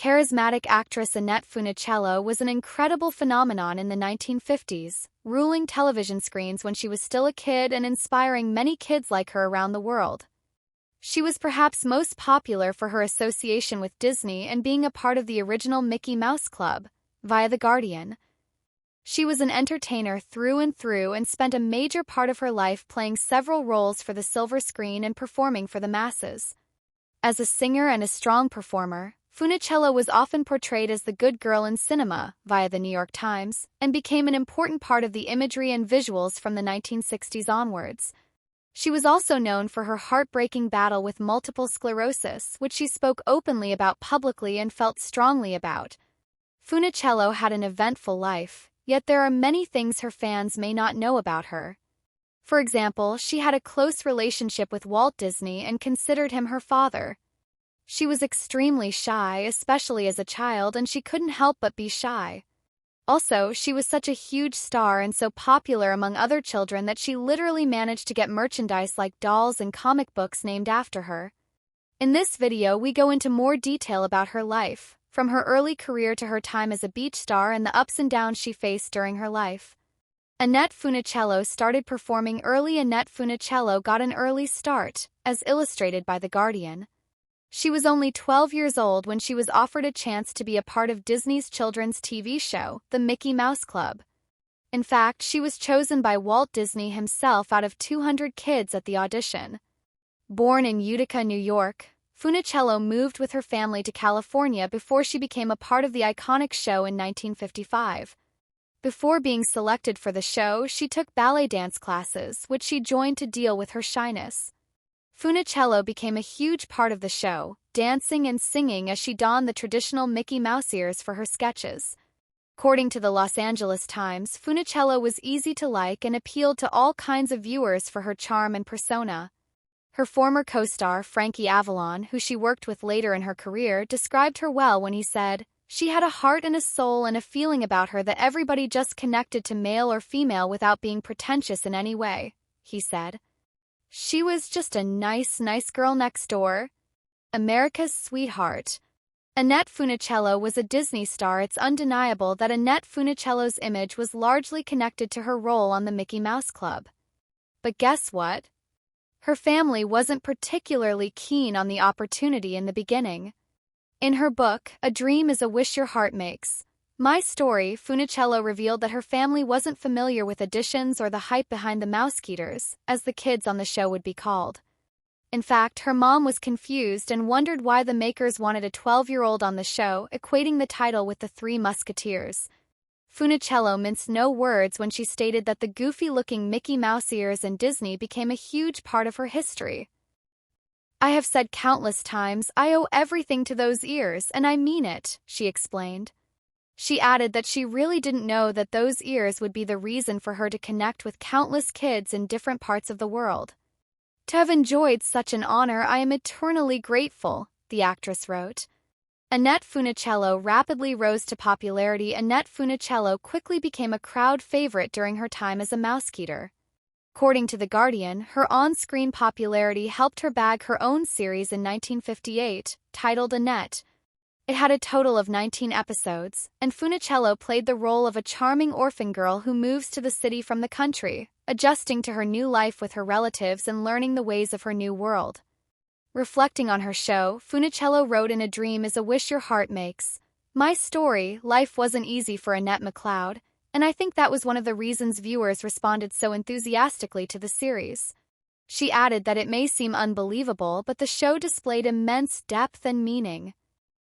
Charismatic actress Annette Funicello was an incredible phenomenon in the 1950s, ruling television screens when she was still a kid and inspiring many kids like her around the world. She was perhaps most popular for her association with Disney and being a part of the original Mickey Mouse Club, via The Guardian. She was an entertainer through and spent a major part of her life playing several roles for the silver screen and performing for the masses. As a singer and a strong performer, Funicello was often portrayed as the good girl in cinema, via the New York Times, and became an important part of the imagery and visuals from the 1960s onwards. She was also known for her heartbreaking battle with multiple sclerosis, which she spoke openly about publicly and felt strongly about. Funicello had an eventful life, yet there are many things her fans may not know about her. For example, she had a close relationship with Walt Disney and considered him her father. She was extremely shy, especially as a child, and she couldn't help but be shy. Also, she was such a huge star and so popular among other children that she literally managed to get merchandise like dolls and comic books named after her. In this video, we go into more detail about her life, from her early career to her time as a beach star and the ups and downs she faced during her life. Annette Funicello started performing early. Annette Funicello got an early start, as illustrated by The Guardian. She was only 12 years old when she was offered a chance to be a part of Disney's children's TV show, The Mickey Mouse Club. In fact, she was chosen by Walt Disney himself out of 200 kids at the audition. Born in Utica, New York, Funicello moved with her family to California before she became a part of the iconic show in 1955. Before being selected for the show, she took ballet dance classes, which she joined to deal with her shyness. Funicello became a huge part of the show, dancing and singing as she donned the traditional Mickey Mouse ears for her sketches. According to the Los Angeles Times, Funicello was easy to like and appealed to all kinds of viewers for her charm and persona. Her former co-star, Frankie Avalon, who she worked with later in her career, described her well when he said, "She had a heart and a soul and a feeling about her that everybody just connected to, male or female, without being pretentious in any way," he said. "She was just a nice girl next door." America's sweetheart. Annette Funicello was a Disney star. It's undeniable that Annette Funicello's image was largely connected to her role on the Mickey Mouse Club. But guess what? Her family wasn't particularly keen on the opportunity in the beginning. In her book, A Dream is a Wish Your Heart Makes, My Story, Funicello revealed that her family wasn't familiar with auditions or the hype behind the Mouseketeers, as the kids on the show would be called. In fact, her mom was confused and wondered why the makers wanted a 12-year-old on the show, equating the title with the Three Musketeers. Funicello minced no words when she stated that the goofy-looking Mickey Mouse ears in Disney became a huge part of her history. "I have said countless times, I owe everything to those ears, and I mean it," she explained. She added that she really didn't know that those ears would be the reason for her to connect with countless kids in different parts of the world. "To have enjoyed such an honor, I am eternally grateful," the actress wrote. Annette Funicello rapidly rose to popularity. Annette Funicello quickly became a crowd favorite during her time as a Mouseketeer. According to The Guardian, her on-screen popularity helped her bag her own series in 1958, titled Annette. It had a total of 19 episodes, and Funicello played the role of a charming orphan girl who moves to the city from the country, adjusting to her new life with her relatives and learning the ways of her new world. Reflecting on her show, Funicello wrote in A Dream is a Wish Your Heart Makes, My Story, life wasn't easy for Annette McLeod, and I think that was one of the reasons viewers responded so enthusiastically to the series. She added that it may seem unbelievable, but the show displayed immense depth and meaning.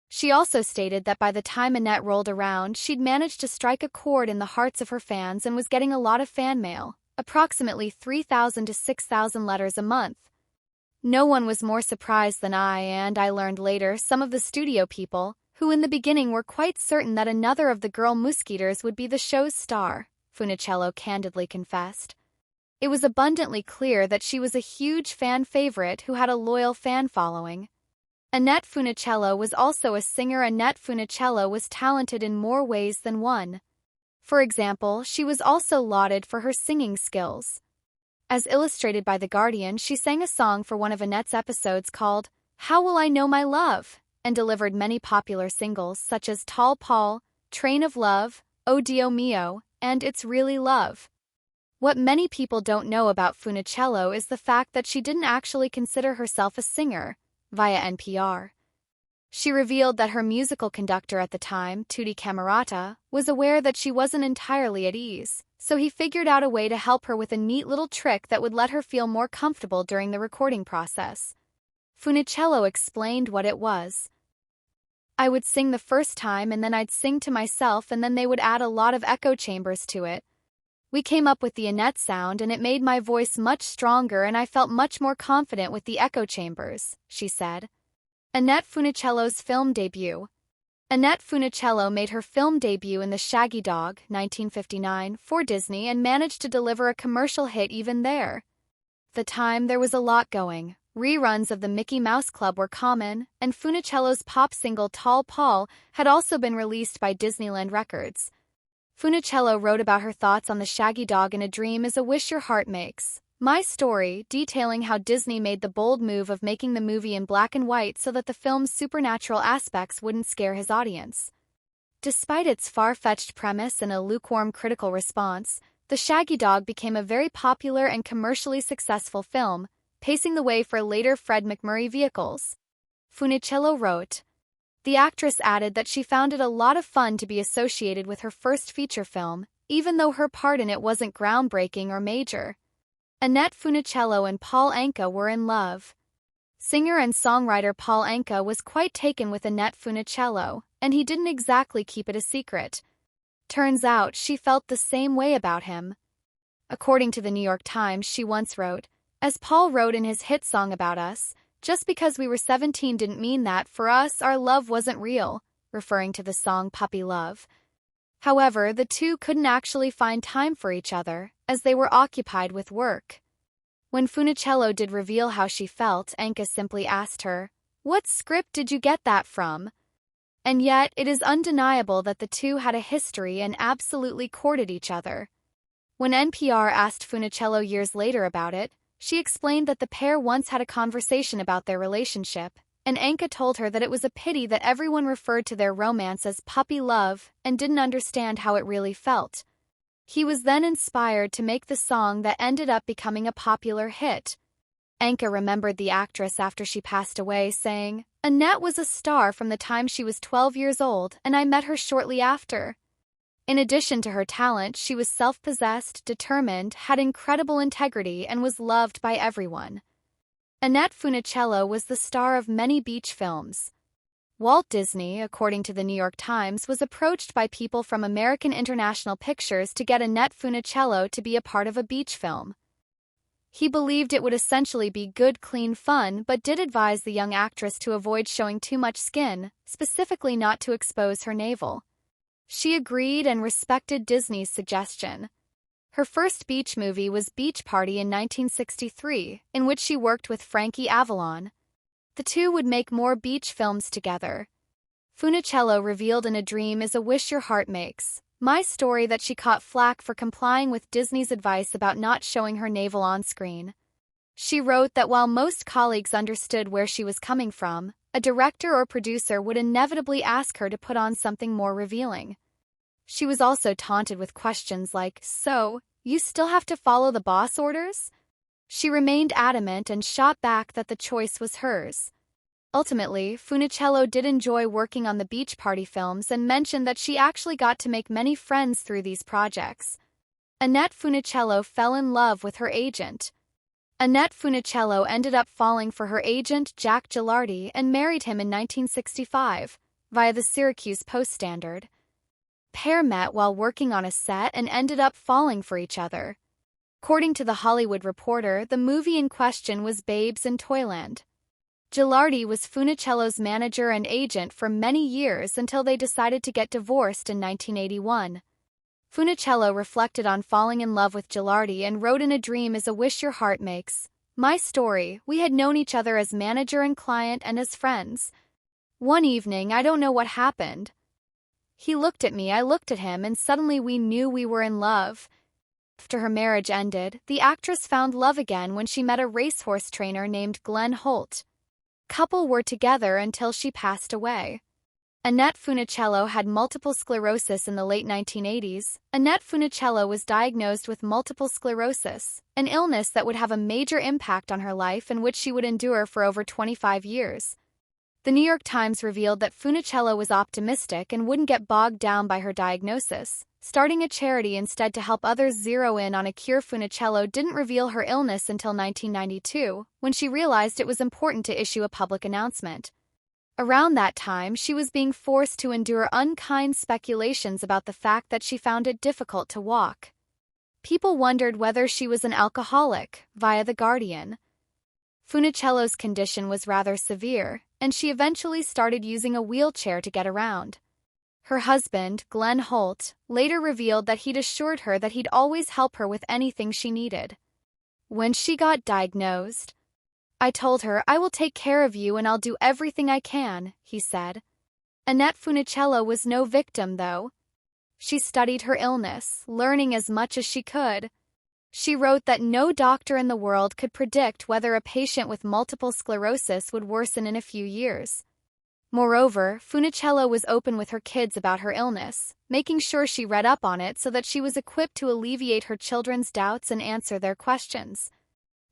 She also stated that by the time Annette rolled around, she'd managed to strike a chord in the hearts of her fans and was getting a lot of fan mail, approximately 3,000 to 6,000 letters a month. No one was more surprised than I, and I learned later some of the studio people, who in the beginning were quite certain that another of the girl Mouseketeers would be the show's star, Funicello candidly confessed. It was abundantly clear that she was a huge fan favorite who had a loyal fan following. Annette Funicello was also a singer. Annette Funicello was talented in more ways than one. For example, she was also lauded for her singing skills. As illustrated by The Guardian, she sang a song for one of Annette's episodes called How Will I Know My Love? and delivered many popular singles such as Tall Paul, Train of Love, Oh Dio Mio, and It's Really Love. What many people don't know about Funicello is the fact that she didn't actually consider herself a singer, via NPR. She revealed that her musical conductor at the time, Tutti Camerata, was aware that she wasn't entirely at ease, so he figured out a way to help her with a neat little trick that would let her feel more comfortable during the recording process. Funicello explained what it was. I would sing the first time and then I'd sing to myself and then they would add a lot of echo chambers to it. We came up with the Annette sound and it made my voice much stronger and I felt much more confident with the echo chambers, she said. Annette Funicello's film debut. Annette Funicello made her film debut in The Shaggy Dog, 1959, for Disney and managed to deliver a commercial hit even there. At the time, there was a lot going. Reruns of the Mickey Mouse Club were common, and Funicello's pop single Tall Paul had also been released by Disneyland Records. Funicello wrote about her thoughts on The Shaggy Dog in A Dream Is a Wish Your Heart Makes. My story, detailing how Disney made the bold move of making the movie in black and white so that the film's supernatural aspects wouldn't scare his audience. Despite its far-fetched premise and a lukewarm critical response, The Shaggy Dog became a very popular and commercially successful film, pacing the way for later Fred MacMurray vehicles. Funicello wrote, "The actress added that she found it a lot of fun to be associated with her first feature film, even though her part in it wasn't groundbreaking or major." Annette Funicello and Paul Anka were in love. Singer and songwriter Paul Anka was quite taken with Annette Funicello, and he didn't exactly keep it a secret. Turns out she felt the same way about him. According to the New York Times, she once wrote, "As Paul wrote in his hit song about us, just because we were 17 didn't mean that, for us, our love wasn't real," referring to the song Puppy Love. However, the two couldn't actually find time for each other, as they were occupied with work. When Funicello did reveal how she felt, Anka simply asked her, "What script did you get that from?" And yet, it is undeniable that the two had a history and absolutely courted each other. When NPR asked Funicello years later about it, she explained that the pair once had a conversation about their relationship, and Anka told her that it was a pity that everyone referred to their romance as puppy love and didn't understand how it really felt. He was then inspired to make the song that ended up becoming a popular hit. Anka remembered the actress after she passed away, saying, "Annette was a star from the time she was 12 years old, and I met her shortly after." In addition to her talent, she was self-possessed, determined, had incredible integrity, and was loved by everyone. Annette Funicello was the star of many beach films. Walt Disney, according to the New York Times, was approached by people from American International Pictures to get Annette Funicello to be a part of a beach film. He believed it would essentially be good, clean fun, but did advise the young actress to avoid showing too much skin, specifically not to expose her navel. She agreed and respected Disney's suggestion. Her first beach movie was Beach Party in 1963, in which she worked with Frankie Avalon. The two would make more beach films together. Funicello revealed in A Dream Is a Wish Your Heart Makes. My story that she caught flack for complying with Disney's advice about not showing her navel on screen. She wrote that while most colleagues understood where she was coming from, a director or producer would inevitably ask her to put on something more revealing. She was also taunted with questions like, "So, you still have to follow the boss orders?" She remained adamant and shot back that the choice was hers. Ultimately, Funicello did enjoy working on the Beach Party films and mentioned that she actually got to make many friends through these projects. Annette Funicello fell in love with her agent. Annette Funicello ended up falling for her agent Jack Gilardi and married him in 1965, via the Syracuse Post-Standard. The pair met while working on a set and ended up falling for each other. According to The Hollywood Reporter, the movie in question was Babes in Toyland. Gilardi was Funicello's manager and agent for many years until they decided to get divorced in 1981. Funicello reflected on falling in love with Gilardi and wrote in A Dream Is a Wish Your Heart Makes. My story, we had known each other as manager and client and as friends. One evening, I don't know what happened. He looked at me, I looked at him, and suddenly we knew we were in love. After her marriage ended, the actress found love again when she met a racehorse trainer named Glenn Holt. couple were together until she passed away. Annette Funicello had multiple sclerosis in the late 1980s. Annette Funicello was diagnosed with multiple sclerosis, an illness that would have a major impact on her life and which she would endure for over 25 years. The New York Times revealed that Funicello was optimistic and wouldn't get bogged down by her diagnosis, starting a charity instead to help others zero in on a cure. Funicello didn't reveal her illness until 1992, when she realized it was important to issue a public announcement. Around that time, she was being forced to endure unkind speculations about the fact that she found it difficult to walk. People wondered whether she was an alcoholic, via The Guardian. Funicello's condition was rather severe, and she eventually started using a wheelchair to get around. Her husband, Glenn Holt, later revealed that he'd assured her that he'd always help her with anything she needed. When she got diagnosed, "I told her, I will take care of you and I'll do everything I can," he said. Annette Funicello was no victim, though. She studied her illness, learning as much as she could. She wrote that no doctor in the world could predict whether a patient with multiple sclerosis would worsen in a few years. Moreover, Funicello was open with her kids about her illness, making sure she read up on it so that she was equipped to alleviate her children's doubts and answer their questions.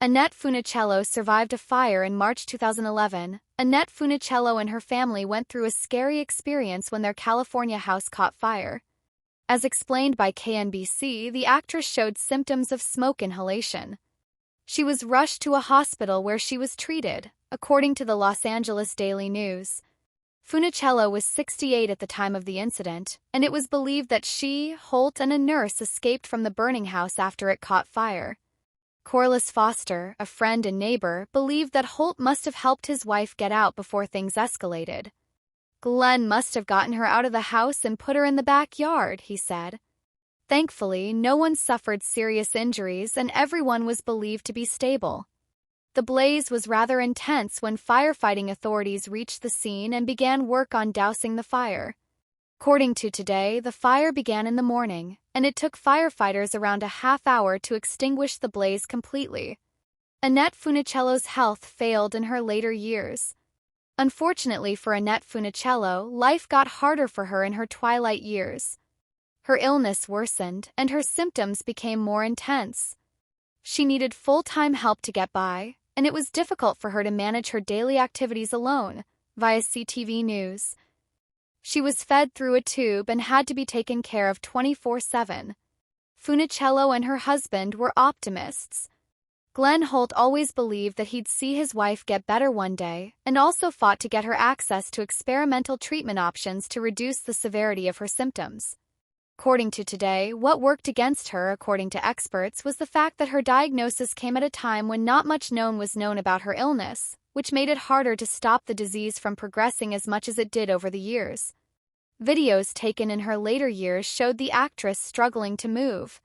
Annette Funicello survived a fire in March 2011. Annette Funicello and her family went through a scary experience when their California house caught fire. As explained by KNBC, the actress showed symptoms of smoke inhalation. She was rushed to a hospital where she was treated, according to the Los Angeles Daily News. Funicello was 68 at the time of the incident, and it was believed that she, Holt, and a nurse escaped from the burning house after it caught fire. Corliss Foster, a friend and neighbor, believed that Holt must have helped his wife get out before things escalated. "Glenn must have gotten her out of the house and put her in the backyard," he said. Thankfully, no one suffered serious injuries and everyone was believed to be stable. The blaze was rather intense when firefighting authorities reached the scene and began work on dousing the fire. According to Today, the fire began in the morning, and it took firefighters around a half hour to extinguish the blaze completely. Annette Funicello's health failed in her later years. Unfortunately for Annette Funicello, life got harder for her in her twilight years. Her illness worsened, and her symptoms became more intense. She needed full-time help to get by, and it was difficult for her to manage her daily activities alone, via CTV News. She was fed through a tube and had to be taken care of 24/7. Funicello and her husband were optimists. Glenn Holt always believed that he'd see his wife get better one day, and also fought to get her access to experimental treatment options to reduce the severity of her symptoms. According to Today, what worked against her, according to experts, was the fact that her diagnosis came at a time when not much was known about her illness, which made it harder to stop the disease from progressing as much as it did over the years. Videos taken in her later years showed the actress struggling to move.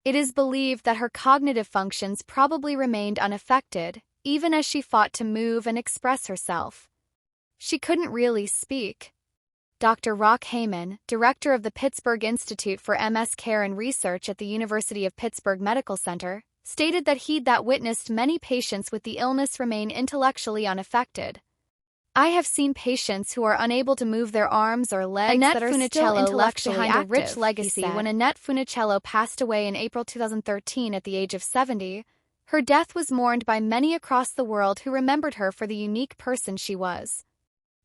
It is believed that her cognitive functions probably remained unaffected, even as she fought to move and express herself. She couldn't really speak. Dr. Rock Heyman, director of the Pittsburgh Institute for MS Care and Research at the University of Pittsburgh Medical Center, stated that he'd witnessed many patients with the illness remain intellectually unaffected. "I have seen patients who are unable to move their arms or legs Annette that are Funicello still left behind active, a rich legacy." When Annette Funicello passed away in April 2013 at the age of 70, her death was mourned by many across the world who remembered her for the unique person she was.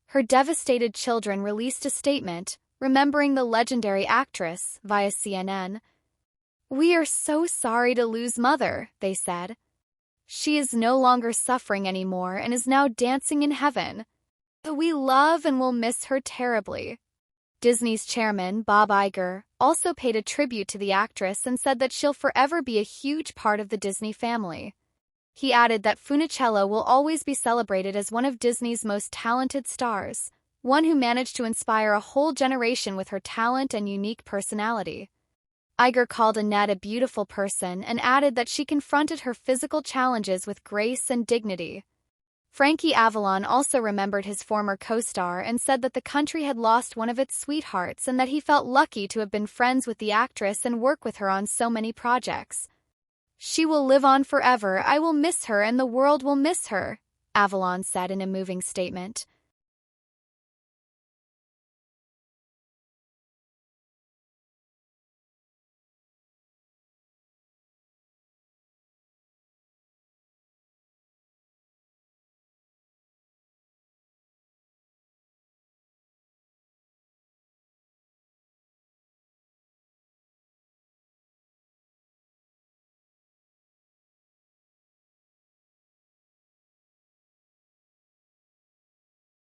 Her devastated children released a statement, remembering the legendary actress, via CNN. "We are so sorry to lose Mother," they said. "She is no longer suffering anymore and is now dancing in heaven. We love and will miss her terribly." Disney's chairman, Bob Iger, also paid a tribute to the actress and said that she'll forever be a huge part of the Disney family. He added that Funicello will always be celebrated as one of Disney's most talented stars, one who managed to inspire a whole generation with her talent and unique personality. Iger called Annette a beautiful person and added that she confronted her physical challenges with grace and dignity. Frankie Avalon also remembered his former co-star and said that the country had lost one of its sweethearts and that he felt lucky to have been friends with the actress and work with her on so many projects. "She will live on forever. I will miss her and the world will miss her," Avalon said in a moving statement.